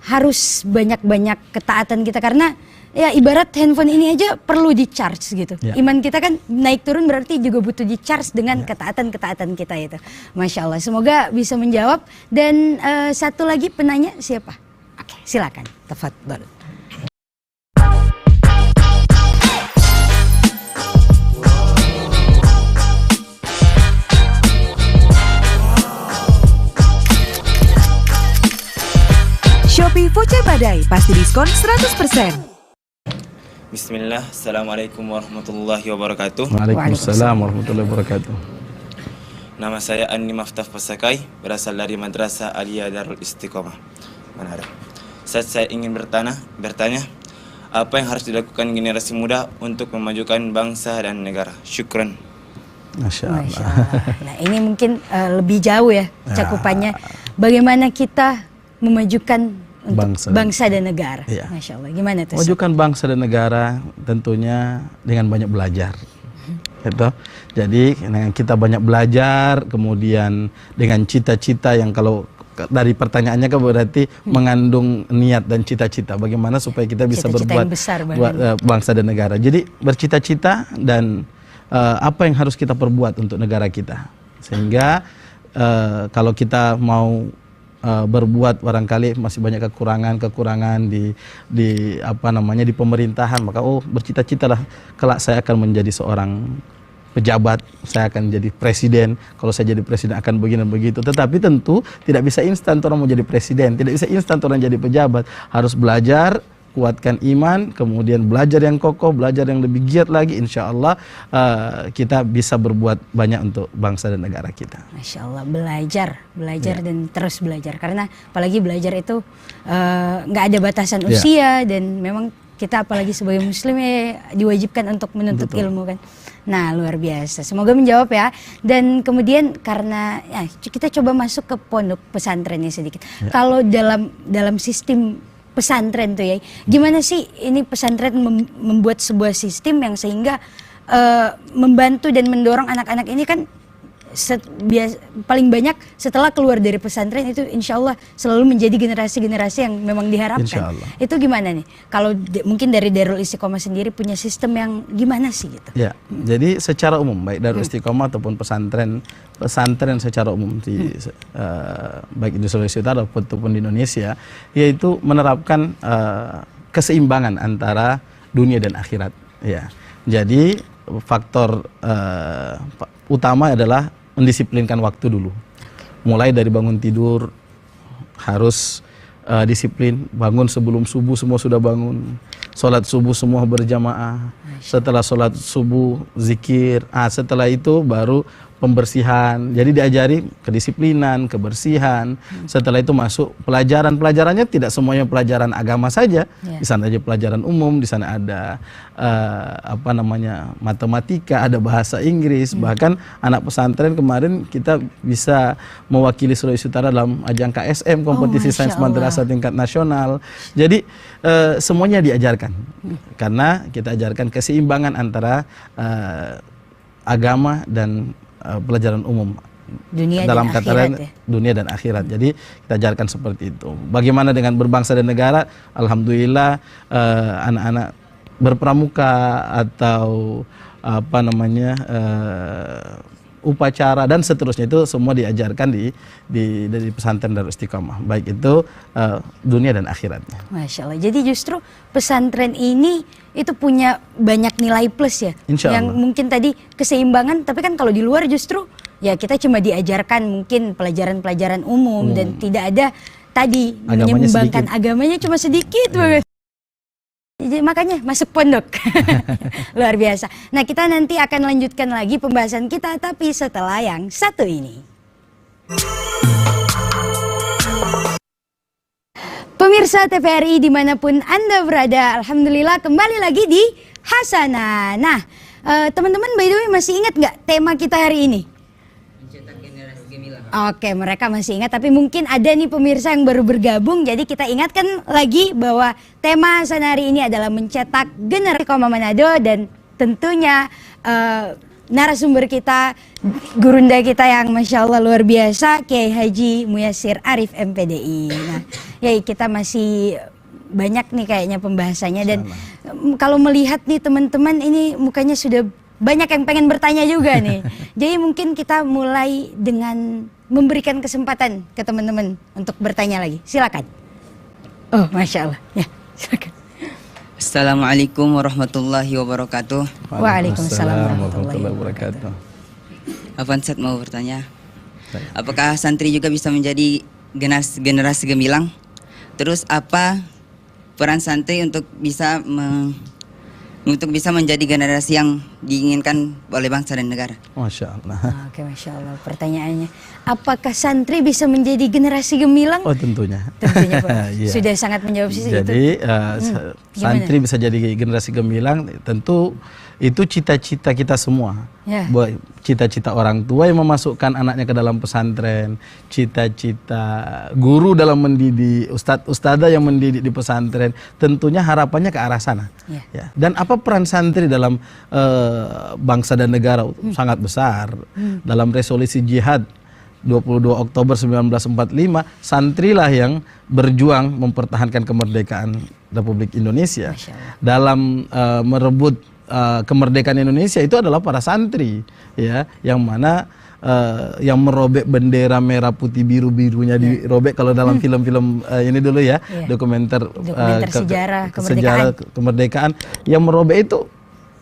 Speaker 1: harus banyak-banyak ketaatan kita, karena ya ibarat handphone ini aja perlu di charge gitu. Iman kita kan naik turun berarti juga butuh di charge dengan ketaatan-ketaatan kita itu. Masya Allah, semoga bisa menjawab. Dan satu lagi penanya siapa? Oke, silakan. Tafadhol.
Speaker 5: Shopee Voucher Badai, pasti diskon 100%.
Speaker 2: Bismillah, Assalamualaikum warahmatullahi wabarakatuh.
Speaker 3: Waalaikumsalam warahmatullahi wabarakatuh.
Speaker 2: Nama saya Andi Maftaf Pasakai, berasal dari Madrasah Aliyah Darul Istiqomah, Manado. Saya ingin bertanya, apa yang harus dilakukan generasi muda untuk memajukan bangsa dan negara? Syukran.
Speaker 3: Masya Allah.
Speaker 1: Nah ini mungkin lebih jauh ya cakupannya. Bagaimana kita memajukan untuk bangsa dan negara. Masya Allah, gimana tuh?
Speaker 3: Memajukan bangsa dan negara tentunya dengan banyak belajar. Gitu. Jadi dengan kita banyak belajar, kemudian dengan cita-cita yang kalau dari pertanyaannya kan berarti mengandung niat dan cita-cita. Bagaimana supaya kita bisa berbuat buat bangsa dan negara. Jadi bercita-cita dan apa yang harus kita perbuat untuk negara kita. Sehingga kalau kita mau berbuat, barangkali masih banyak kekurangan di pemerintahan, maka bercita-citalah kelak saya akan menjadi seorang pejabat, saya akan jadi presiden, kalau saya jadi presiden akan begini begitu. Tetapi tentu tidak bisa instan orang mau jadi presiden, tidak bisa instan orang jadi pejabat, harus belajar, kuatkan iman, kemudian belajar yang kokoh, belajar yang lebih giat lagi, insya Allah kita bisa berbuat banyak untuk bangsa dan negara kita. Masya
Speaker 1: Allah, belajar dan terus belajar, karena apalagi belajar itu nggak ada batasan usia, dan memang kita apalagi sebagai muslim ya diwajibkan untuk menuntut ilmu kan. Nah luar biasa, semoga menjawab ya. Dan kemudian karena kita coba masuk ke pondok pesantrennya sedikit. Kalau dalam sistem pesantren tuh ya, gimana sih ini pesantren membuat sebuah sistem yang sehingga membantu dan mendorong anak-anak ini kan paling banyak setelah keluar dari pesantren itu insya Allah selalu menjadi generasi-generasi yang memang diharapkan. Itu gimana nih? Kalau mungkin dari Darul Istiqomah sendiri punya sistem yang gimana sih gitu?
Speaker 3: Ya, jadi secara umum baik Darul Istiqomah ataupun pesantren secara umum di baik di Sulawesi Utara ataupun di Indonesia, yaitu menerapkan keseimbangan antara dunia dan akhirat. Ya, jadi faktor utama adalah mendisiplinkan waktu dulu. Mulai dari bangun tidur harus disiplin, bangun sebelum subuh semua sudah bangun, sholat subuh semua berjamaah, setelah sholat subuh zikir, setelah itu baru pembersihan. Jadi diajari kedisiplinan, kebersihan. Setelah itu masuk pelajarannya tidak semuanya pelajaran agama saja. Di sana aja pelajaran umum, di sana ada matematika, ada bahasa Inggris. Bahkan anak pesantren kemarin kita bisa mewakili Sulawesi Utara dalam ajang KSM, kompetisi sains madrasah tingkat nasional. Jadi semuanya diajarkan. Karena kita ajarkan keseimbangan antara agama dan pelajaran umum
Speaker 1: dunia
Speaker 3: dalam
Speaker 1: dan
Speaker 3: kata
Speaker 1: akhirat,
Speaker 3: lain dunia dan akhirat. Jadi kita ajarkan seperti itu. Bagaimana dengan berbangsa dan negara? Alhamdulillah anak-anak berpramuka atau upacara dan seterusnya itu semua diajarkan dari pesantren Darul Istiqomah, baik itu dunia dan akhiratnya.
Speaker 1: Masya Allah. Jadi justru pesantren ini itu punya banyak nilai plus ya,
Speaker 3: Insya
Speaker 1: yang
Speaker 3: Allah.
Speaker 1: mungkin tadi keseimbangan, tapi kan kalau di luar justru ya kita cuma diajarkan mungkin pelajaran-pelajaran umum dan tidak ada tadi
Speaker 3: Agamanya
Speaker 1: menyumbangkan
Speaker 3: sedikit.
Speaker 1: agamanya cuma sedikit banget. Jadi makanya masuk pondok. Luar biasa. Nah, kita nanti akan lanjutkan lagi pembahasan kita, tapi setelah yang satu ini. Pemirsa TVRI dimanapun Anda berada, Alhamdulillah kembali lagi di Hasanah. Nah, teman-teman by the way masih ingat nggak tema kita hari ini? Oke, mereka masih ingat, tapi mungkin ada nih pemirsa yang baru bergabung, jadi kita ingatkan lagi bahwa tema Hasanah hari ini adalah mencetak generasi Istiqomah Manado, dan tentunya narasumber kita, gurunda kita yang Masya Allah luar biasa, Kiai Haji Muyassir Arif MPDI. Nah, ya kita masih banyak nih kayaknya pembahasannya, dan kalau melihat nih teman-teman ini mukanya sudah banyak yang pengen bertanya juga nih. Jadi mungkin kita mulai dengan memberikan kesempatan ke teman-teman untuk bertanya lagi. Silakan. Oh, Masya Allah. Ya, silakan.
Speaker 6: Assalamualaikum warahmatullahi wabarakatuh.
Speaker 1: Waalaikumsalam warahmatullahi
Speaker 3: wabarakatuh.
Speaker 6: Afwan Ustaz mau bertanya, apakah santri juga bisa menjadi generasi gemilang? Terus apa peran santri untuk bisa menjadi generasi yang diinginkan oleh bangsa dan negara?
Speaker 3: Masya Allah.
Speaker 1: Oke, Masya Allah. Pertanyaannya, apakah santri bisa menjadi generasi gemilang?
Speaker 3: Oh, tentunya.
Speaker 1: Tentunya Pak.
Speaker 3: Iya.
Speaker 1: Sudah sangat menjawab sih itu.
Speaker 3: Jadi santri bisa jadi generasi gemilang, tentu itu cita-cita kita semua.
Speaker 1: Ya.
Speaker 3: Cita-cita orang tua yang memasukkan anaknya ke dalam pesantren, cita-cita guru dalam mendidik, ustadz-ustadzah yang mendidik di pesantren, tentunya harapannya ke arah sana.
Speaker 1: Ya.
Speaker 3: Ya. Dan apa peran santri dalam bangsa dan negara? Sangat besar. Dalam resolusi jihad 22 Oktober 1945, santrilah yang berjuang mempertahankan kemerdekaan Republik Indonesia. Dalam merebut kemerdekaan Indonesia itu adalah para santri, ya, yang mana yang merobek bendera merah putih biru birunya dirobek kalau dalam film-film ini dulu ya, dokumenter
Speaker 1: sejarah
Speaker 3: kemerdekaan, yang merobek itu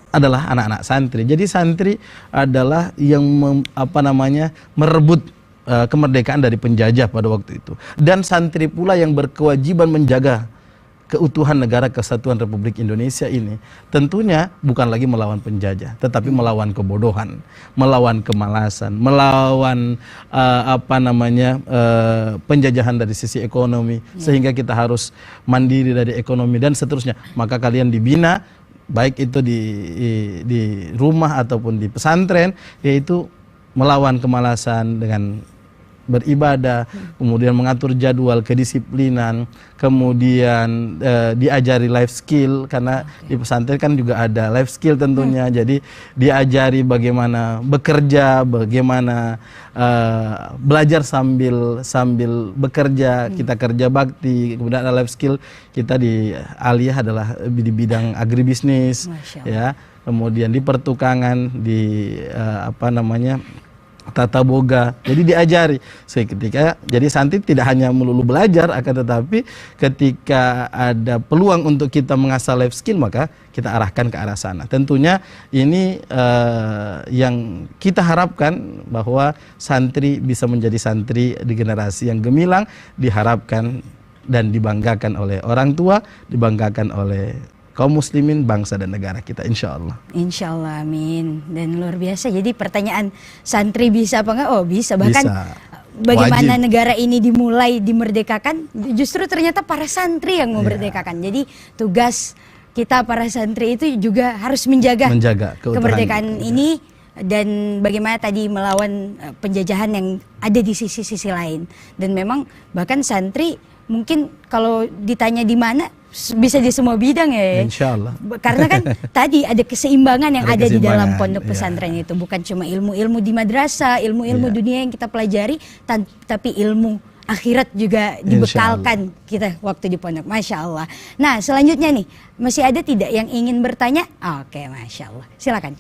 Speaker 3: adalah anak-anak santri. Jadi santri adalah yang merebut kemerdekaan dari penjajah pada waktu itu, dan santri pula yang berkewajiban menjaga keutuhan negara kesatuan Republik Indonesia ini. Tentunya bukan lagi melawan penjajah, tetapi melawan kebodohan, melawan kemalasan, melawan penjajahan dari sisi ekonomi, sehingga kita harus mandiri dari ekonomi dan seterusnya. Maka kalian dibina, baik itu di rumah ataupun di pesantren, yaitu melawan kemalasan dengan beribadah, kemudian mengatur jadwal, kedisiplinan, kemudian diajari life skill, karena di pesantren kan juga ada life skill tentunya. Jadi diajari bagaimana bekerja, bagaimana belajar sambil bekerja, kita kerja bakti. Kemudian ada life skill kita di aliyah adalah di bidang agribisnis, ya. Kemudian di pertukangan, di tata boga. Jadi diajari seketika. Jadi santri tidak hanya melulu belajar, akan tetapi ketika ada peluang untuk kita mengasah life skill, maka kita arahkan ke arah sana. Tentunya ini yang kita harapkan, bahwa santri bisa menjadi santri di generasi yang gemilang, diharapkan dan dibanggakan oleh orang tua, dibanggakan oleh kaum muslimin, bangsa dan negara kita, insya Allah.
Speaker 1: Insya Allah, amin. Dan luar biasa. Jadi pertanyaan santri bisa apa enggak? Oh bisa. Bahkan
Speaker 3: Bisa.
Speaker 1: bagaimana
Speaker 3: Wajib.
Speaker 1: negara ini dimulai dimerdekakan, justru ternyata para santri yang memerdekakan. Jadi tugas kita para santri itu juga harus menjaga
Speaker 3: keutuhan
Speaker 1: kemerdekaan ini, dan bagaimana tadi melawan penjajahan yang ada di sisi-sisi lain. Dan memang bahkan santri mungkin kalau ditanya di mana, bisa di semua bidang ya.
Speaker 3: Insya Allah.
Speaker 1: Karena kan tadi ada keseimbangan yang ada di dalam
Speaker 3: keseimbangan,
Speaker 1: pondok pesantren itu. Bukan cuma ilmu-ilmu di madrasah, ilmu-ilmu dunia yang kita pelajari, tapi ilmu akhirat juga dibekalkan kita waktu di pondok. Masya Allah. Nah selanjutnya nih, masih ada tidak yang ingin bertanya? Oke, Masya Allah. Silakan.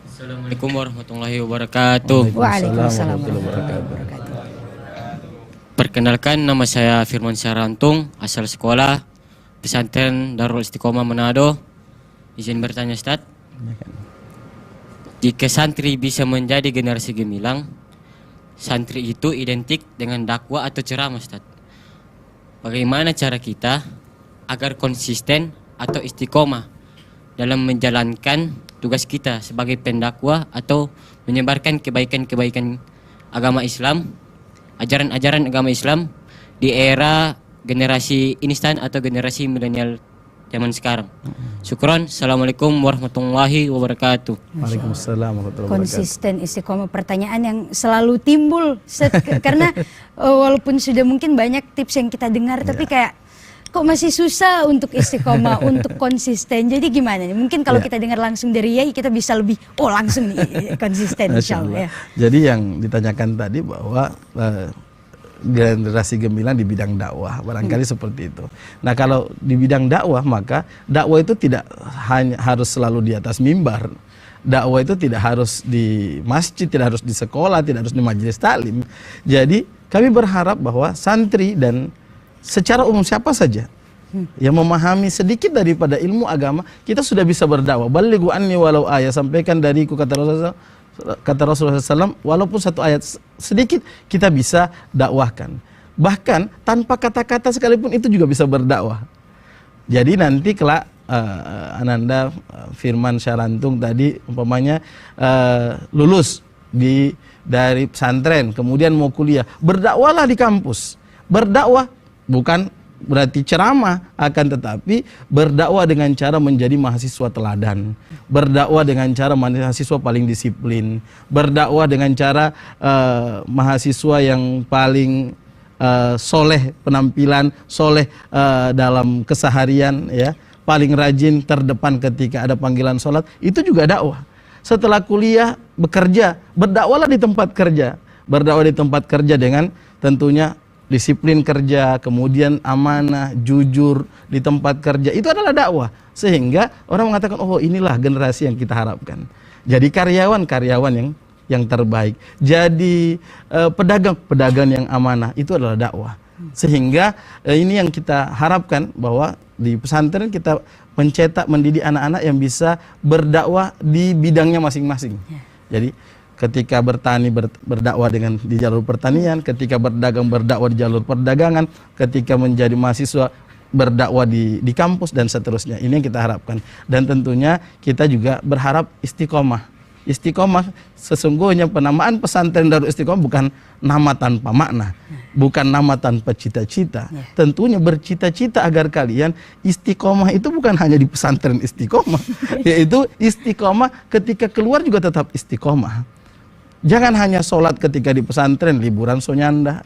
Speaker 7: Assalamualaikum warahmatullahi wabarakatuh.
Speaker 1: Waalaikumsalam warahmatullahi wabarakatuh.
Speaker 7: Perkenalkan, nama saya Firman Syarantung, asal sekolah pesantren Darul Istiqomah Manado. Izin bertanya, Ustaz. Jika santri bisa menjadi generasi gemilang, santri itu identik dengan dakwah atau ceramah, Ustaz. Bagaimana cara kita agar konsisten atau istiqomah dalam menjalankan tugas kita sebagai pendakwah atau menyebarkan kebaikan-kebaikan agama Islam, ajaran-ajaran agama Islam di era generasi instan atau generasi milenial zaman sekarang. Syukron. Assalamualaikum warahmatullahi wabarakatuh.
Speaker 3: Waalaikumsalam warahmatullahi wabarakatuh.
Speaker 1: Konsisten istiqomah, pertanyaan yang selalu timbul karena walaupun sudah mungkin banyak tips yang kita dengar, tapi kayak kok masih susah untuk istiqomah, untuk konsisten. Jadi gimana nih? Mungkin kalau kita dengar langsung dari Yai, kita bisa lebih langsung nih konsisten, insya Allah. Ya.
Speaker 3: Jadi yang ditanyakan tadi bahwa generasi gemilang di bidang dakwah, barangkali seperti itu. Nah kalau di bidang dakwah, maka dakwah itu tidak hanya harus selalu di atas mimbar. Dakwah itu tidak harus di masjid, tidak harus di sekolah, tidak harus di majelis taklim. Jadi kami berharap bahwa santri dan secara umum siapa saja yang memahami sedikit daripada ilmu agama, kita sudah bisa berdakwah. Balighu anni walau ayat, sampaikan dariku, kata Rasulullah SAW, walaupun satu ayat sedikit kita bisa dakwahkan. Bahkan tanpa kata-kata sekalipun itu juga bisa berdakwah. Jadi nanti kelak Ananda Firman Syarantung tadi umpamanya lulus dari pesantren, kemudian mau kuliah, berdakwahlah di kampus. Berdakwah bukan berarti ceramah, akan tetapi berdakwah dengan cara menjadi mahasiswa teladan, berdakwah dengan cara mahasiswa paling disiplin, berdakwah dengan cara mahasiswa yang paling soleh penampilan, soleh dalam keseharian, ya, paling rajin, terdepan ketika ada panggilan sholat, itu juga dakwah. Setelah kuliah bekerja, berdakwahlah di tempat kerja, berdakwah di tempat kerja dengan tentunya disiplin kerja, kemudian amanah, jujur di tempat kerja, itu adalah dakwah. Sehingga orang mengatakan, oh inilah generasi yang kita harapkan. Jadi karyawan-karyawan yang terbaik. Jadi pedagang yang amanah, itu adalah dakwah. Sehingga ini yang kita harapkan, bahwa di pesantren kita mencetak, mendidik anak-anak yang bisa berdakwah di bidangnya masing-masing. Jadi ketika bertani berdakwah di jalur pertanian, ketika berdagang berdakwah di jalur perdagangan, ketika menjadi mahasiswa berdakwah di kampus dan seterusnya. Ini yang kita harapkan. Dan tentunya kita juga berharap istiqomah. Istiqomah, sesungguhnya penamaan pesantren Darul Istiqomah bukan nama tanpa makna, bukan nama tanpa cita-cita. Tentunya bercita-cita agar kalian istiqomah itu bukan hanya di pesantren Istiqomah, yaitu istiqomah ketika keluar juga tetap istiqomah. Jangan hanya sholat ketika di pesantren, liburan sonyanda.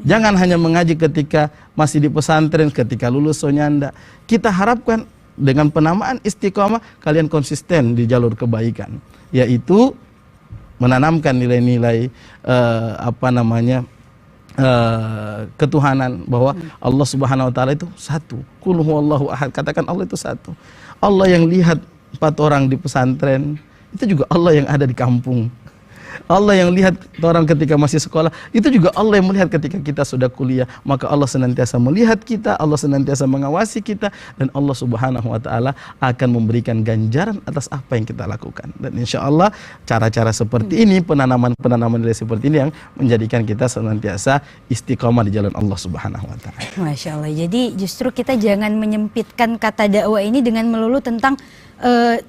Speaker 3: Jangan hanya mengaji ketika masih di pesantren, ketika lulus sonyanda. Kita harapkan dengan penamaan istiqomah, kalian konsisten di jalur kebaikan, yaitu menanamkan nilai-nilai ketuhanan, bahwa Allah Subhanahu wa taala itu satu. Qul huwallahu ahad, katakan Allah itu satu. Allah yang lihat 4 orang di pesantren, itu juga Allah yang ada di kampung. Allah yang lihat orang ketika masih sekolah, itu juga Allah yang melihat ketika kita sudah kuliah. Maka Allah senantiasa melihat kita, Allah senantiasa mengawasi kita, dan Allah Subhanahu wa taala akan memberikan ganjaran atas apa yang kita lakukan. Dan insya Allah cara-cara seperti ini, penanaman nilai seperti ini yang menjadikan kita senantiasa istiqomah di jalan Allah Subhanahu wa taala.
Speaker 1: Masya Allah. Jadi justru kita jangan menyempitkan kata dakwah ini dengan melulu tentang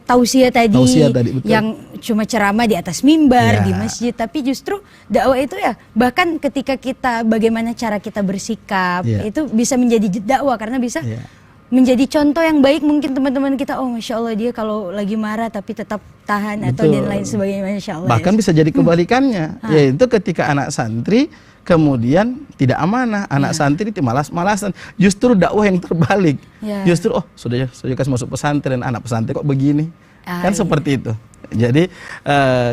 Speaker 1: tausiah tadi,
Speaker 3: betul.
Speaker 1: yang cuma ceramah di atas mimbar,
Speaker 3: Ya.
Speaker 1: di masjid, tapi justru dakwah itu ya bahkan ketika kita bagaimana cara kita bersikap,
Speaker 3: Ya.
Speaker 1: itu bisa menjadi dakwah karena bisa
Speaker 3: Ya.
Speaker 1: menjadi contoh yang baik. Mungkin teman-teman kita, oh Masya Allah dia kalau lagi marah tapi tetap tahan atau
Speaker 3: Betul.
Speaker 1: dan lain sebagainya, Masya Allah.
Speaker 3: Bahkan
Speaker 1: ya.
Speaker 3: bisa jadi kebalikannya, yaitu ketika anak santri kemudian tidak amanah, anak santri malas-malasan. Justru dakwah yang terbalik.
Speaker 1: Ya.
Speaker 3: Justru sudah kasih masuk pesantren, anak pesantren kok begini. Kan
Speaker 1: Iya.
Speaker 3: seperti itu. Jadi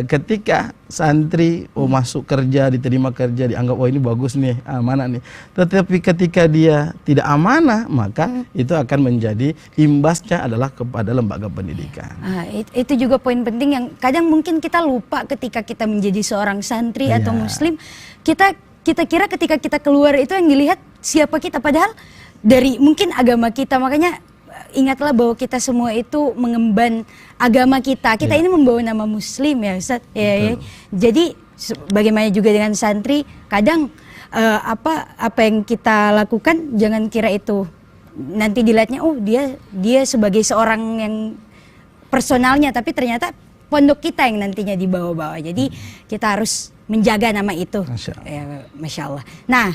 Speaker 3: ketika santri masuk kerja, diterima kerja, dianggap wah ini bagus nih, amanah nih. Tetapi ketika dia tidak amanah, maka itu akan menjadi imbasnya adalah kepada lembaga pendidikan.
Speaker 1: Itu juga poin penting yang kadang mungkin kita lupa ketika kita menjadi seorang santri atau
Speaker 3: Iya.
Speaker 1: muslim. Kita kira ketika kita keluar itu yang dilihat siapa kita, padahal dari mungkin agama kita. Makanya ingatlah bahwa kita semua itu mengemban agama kita. Kita ini membawa nama muslim ya Ustaz. Ya. Jadi bagaimana juga dengan santri, kadang apa yang kita lakukan jangan kira itu nanti dilihatnya oh dia sebagai seorang yang personalnya, tapi ternyata pondok kita yang nantinya dibawa-bawa. Jadi kita harus menjaga nama itu.
Speaker 3: Masya Allah.
Speaker 1: Ya, Masya Allah. Nah,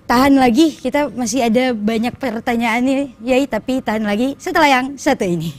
Speaker 1: tahan lagi, kita masih ada banyak pertanyaan nih, Yai, tapi tahan lagi setelah yang satu ini.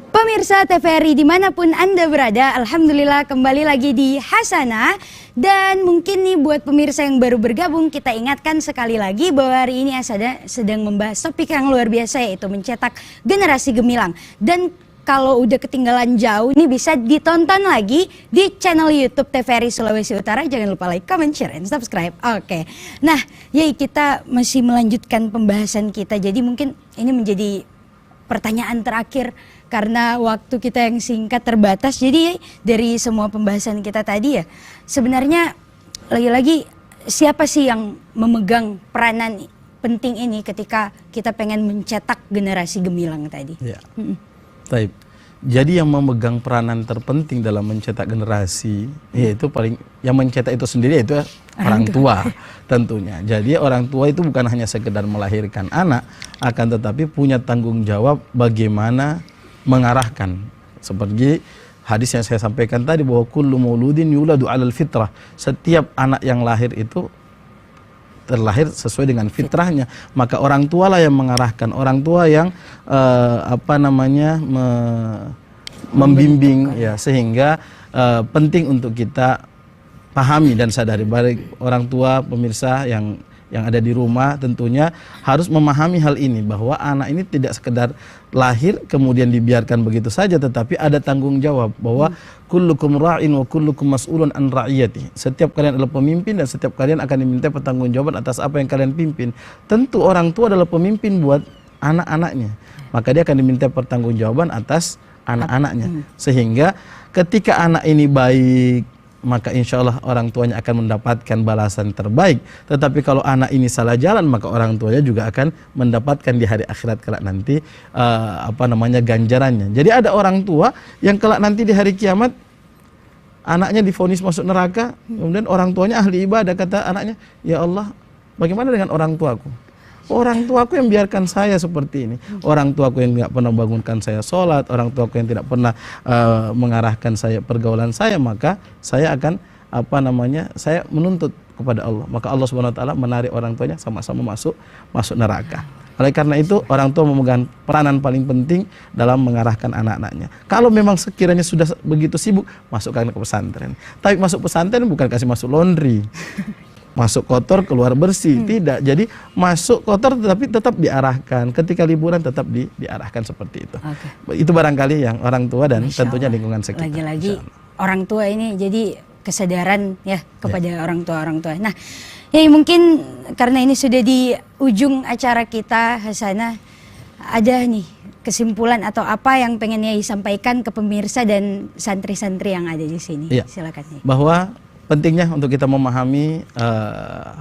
Speaker 1: Pemirsa TVRI dimanapun Anda berada, Alhamdulillah kembali lagi di Hasanah. Dan mungkin nih buat pemirsa yang baru bergabung, kita ingatkan sekali lagi bahwa hari ini Hasanah sedang membahas topik yang luar biasa, yaitu mencetak generasi gemilang. Dan kalau udah ketinggalan jauh nih bisa ditonton lagi di channel YouTube TVRI Sulawesi Utara. Jangan lupa like, comment, share, and subscribe. Oke. Nah, Yai, kita masih melanjutkan pembahasan kita. Jadi mungkin ini menjadi pertanyaan terakhir karena waktu kita yang singkat terbatas. Jadi dari semua pembahasan kita tadi ya, sebenarnya lagi-lagi siapa sih yang memegang peranan penting ini ketika kita pengen mencetak generasi gemilang tadi?
Speaker 3: Ya. Taib. Jadi yang memegang peranan terpenting dalam mencetak generasi, yaitu yang mencetak itu sendiri yaitu orang tua tentunya. Jadi orang tua itu bukan hanya sekedar melahirkan anak, akan tetapi punya tanggung jawab bagaimana mengarahkan. Seperti hadis yang saya sampaikan tadi bahwa kullu mauludin yuladu 'alal fitrah. Setiap anak yang lahir itu terlahir sesuai dengan fitrahnya, maka orang tua lah yang mengarahkan, orang tua yang membimbing ya, sehingga penting untuk kita pahami dan sadari. Baik orang tua, pemirsa yang ada di rumah tentunya harus memahami hal ini, bahwa anak ini tidak sekedar lahir kemudian dibiarkan begitu saja, tetapi ada tanggung jawab bahwa kullukum ra'in wa kullukum mas'ulun an ra'iyati. Setiap kalian adalah pemimpin dan setiap kalian akan diminta pertanggungjawaban atas apa yang kalian pimpin. Tentu orang tua adalah pemimpin buat anak-anaknya, maka dia akan diminta pertanggungjawaban atas anak-anaknya. Sehingga ketika anak ini baik, maka insya Allah orang tuanya akan mendapatkan balasan terbaik. Tetapi kalau anak ini salah jalan, maka orang tuanya juga akan mendapatkan di hari akhirat kelak nanti ganjarannya. Jadi ada orang tua yang kelak nanti di hari kiamat anaknya divonis masuk neraka, kemudian orang tuanya ahli ibadah, kata anaknya, ya Allah, bagaimana dengan orang tuaku? Orang tuaku yang biarkan saya seperti ini, orang tuaku yang tidak pernah bangunkan saya sholat, orang tuaku yang tidak pernah mengarahkan saya pergaulan saya, maka saya akan saya menuntut kepada Allah. Maka Allah Subhanahu wa taala menarik orang tuanya sama-sama masuk neraka. Oleh karena itu orang tua memegang peranan paling penting dalam mengarahkan anak-anaknya. Kalau memang sekiranya sudah begitu sibuk, masukkan ke pesantren. Tapi masuk pesantren bukan kasih masuk laundry. Masuk kotor keluar bersih, tidak. Jadi masuk kotor tetapi tetap diarahkan, ketika liburan tetap diarahkan seperti itu. Itu barangkali yang orang tua dan tentunya lingkungan sekitar.
Speaker 1: Lagi-lagi orang tua ini jadi kesadaran ya kepada orang tua. Nah, ya mungkin karena ini sudah di ujung acara kita, Hasanah, ada nih kesimpulan atau apa yang pengen Yai sampaikan ke pemirsa dan santri-santri yang ada di sini.
Speaker 3: Iya.
Speaker 1: Silakan Yai.
Speaker 3: Bahwa pentingnya untuk kita memahami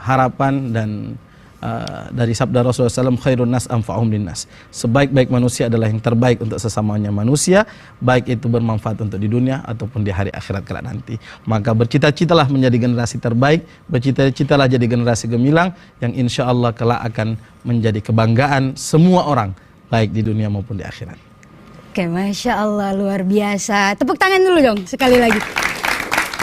Speaker 3: harapan dan dari sabda Rasulullah SAW, khairun nas anfa'uhum linnas. Sebaik-baik manusia adalah yang terbaik untuk sesamanya manusia, baik itu bermanfaat untuk di dunia ataupun di hari akhirat kelak nanti. Maka bercita-citalah menjadi generasi terbaik, bercita-citalah jadi generasi gemilang yang insya Allah kelak akan menjadi kebanggaan semua orang, baik di dunia maupun di akhirat.
Speaker 1: Oke, Masya Allah, luar biasa. Tepuk tangan dulu dong, sekali lagi.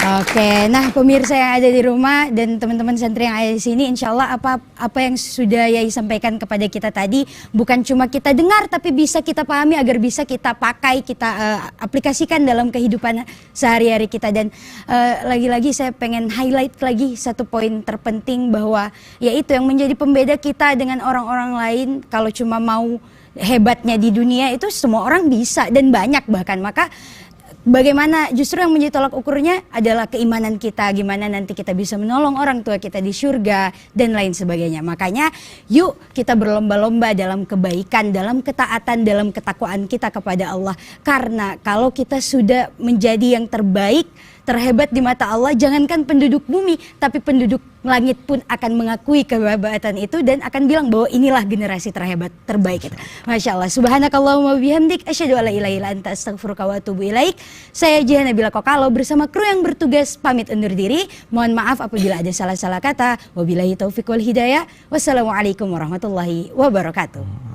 Speaker 1: Oke, nah pemirsa yang ada di rumah dan teman-teman santri yang ada di sini, insya Allah apa yang sudah Yai sampaikan kepada kita tadi bukan cuma kita dengar, tapi bisa kita pahami agar bisa kita pakai, kita aplikasikan dalam kehidupan sehari-hari kita. Dan lagi-lagi saya pengen highlight lagi satu poin terpenting, bahwa yaitu yang menjadi pembeda kita dengan orang-orang lain. Kalau cuma mau hebatnya di dunia itu semua orang bisa dan banyak bahkan, maka bagaimana justru yang menjadi tolak ukurnya adalah keimanan kita, gimana nanti kita bisa menolong orang tua kita di surga dan lain sebagainya. Makanya yuk kita berlomba-lomba dalam kebaikan, dalam ketaatan, dalam ketakwaan kita kepada Allah. Karena kalau kita sudah menjadi yang terbaik, terhebat di mata Allah, jangankan penduduk bumi, tapi penduduk langit pun akan mengakui kehebatan itu dan akan bilang bahwa inilah generasi terhebat, terbaik kita. Masya Allah. Subhanakallahumma bihamdik, asyhadu alla ilaha illa anta, astaghfiruka wa atubu ilaik. Saya Jihan Nabila Kokalo bersama kru yang bertugas pamit undur diri. Mohon maaf apabila ada salah-salah kata. Wabillahi taufiq wal hidayah. Wassalamualaikum warahmatullahi wabarakatuh.